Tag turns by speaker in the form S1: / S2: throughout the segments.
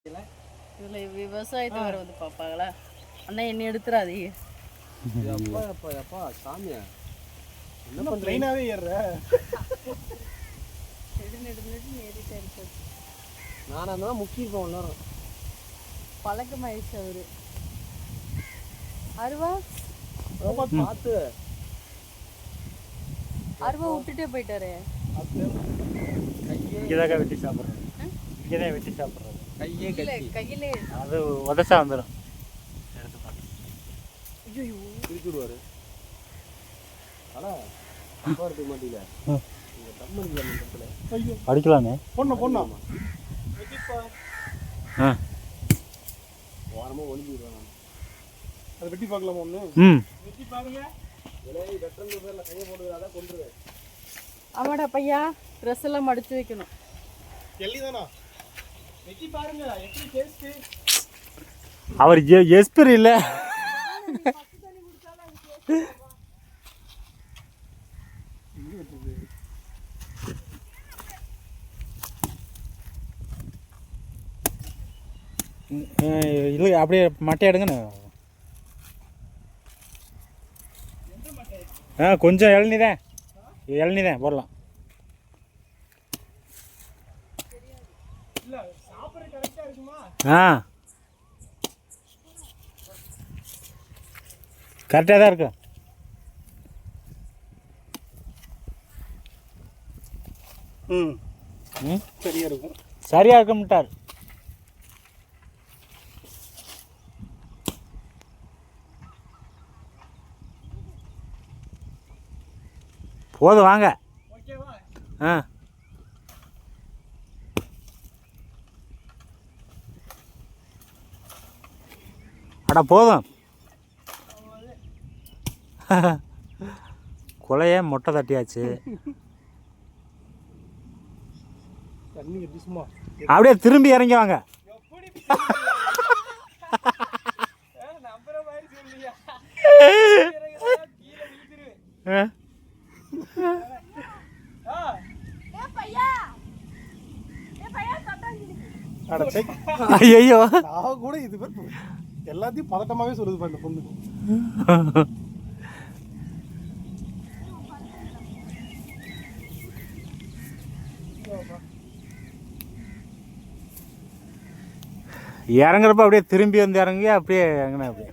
S1: இதில் விவசாயத்தை வேறு வந்து பார்ப்பாங்களா? அண்ணா என்ன எடுத்துறாதீங்க.
S2: அப்பா அப்பா அப்பா சாமியா
S3: என்ன பண்ணுற? ட்ரெயினாகவே ஏறுற.
S1: நெடு ஏறிட்டே இருக்கு.
S2: நானாக இருந்தால் முக்கியிருப்போம் ஒன்றும்
S1: பழக்கமாயிடுச்சு அவரு. அருவா
S2: பார்த்து
S1: அருவா விட்டுட்டே போயிட்டாரு.
S3: இங்கேதான் வெட்டி சாப்பிட்றது. இங்கேதான் வெட்டி சாப்பிட்றது.
S1: கையிலே
S3: அது உதச்சா வந்துடும். எடுத்து பார்த்து
S1: ஐயோ
S2: திருப்பி விடுவார். ஆனால் அப்பா இருக்க மாட்டீங்களா? நீங்கள் தம்ம ஐயோ
S3: அடிக்கலாமே.
S2: பொண்ணா
S3: ஆ
S2: ஓரமாக ஒழிஞ்சிடுவேன் நான்.
S3: அதை வெட்டி பார்க்கலாமா ஒன்று? வெட்டி பாருங்க.
S2: வெட்டுறது பேரில் கையை போடுறதா கொண்டுருவேன்.
S1: ஆமாடா பையா, ட்ரெஸ் எல்லாம் மடிச்சு வைக்கணும்.
S3: எல்லிதானா? வெட்டி பாருங்க எப்படி டேஸ்ட்.
S4: அவர் எஸ்பர் இல்லை. இல்லை அப்படியே மட்டை எடுங்கண்ணே. கொஞ்சம் இளநீதான் போடலாம். கரெக்டாக தான் இருக்கு.
S3: சரியா இருக்கும்.
S4: சரியா இருக்கும்ட்டார். போதும் வாங்க. ஆ அடா போதும். கொலையே மொட்டை தட்டியாச்சு. அப்படியே திரும்பி இறங்கி வாங்க. ஐயோ
S3: நான் கூட இது எல்லாத்தையும் பதட்டமாகவே சொல்லுது இந்த பொண்ணு.
S4: இறங்குறப்ப அப்படியே திரும்பி வந்து இறங்கி அப்படியே இறங்கினா அப்படியே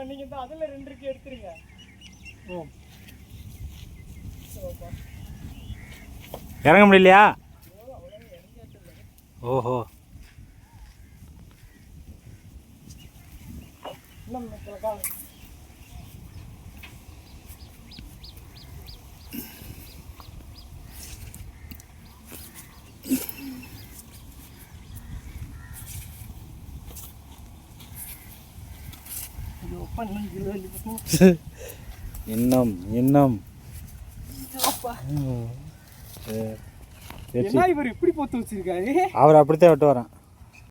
S3: நீங்கள் அதில் 2 இருக்கு எடுத்துருங்க.
S4: இறங்க முடியலையா? ஓஹோ இன்னும்
S3: என்ன இவர் இப்படி போட்டு வச்சிருக்காரு?
S4: அவர் அப்படித்தான் விட்டு வரான்.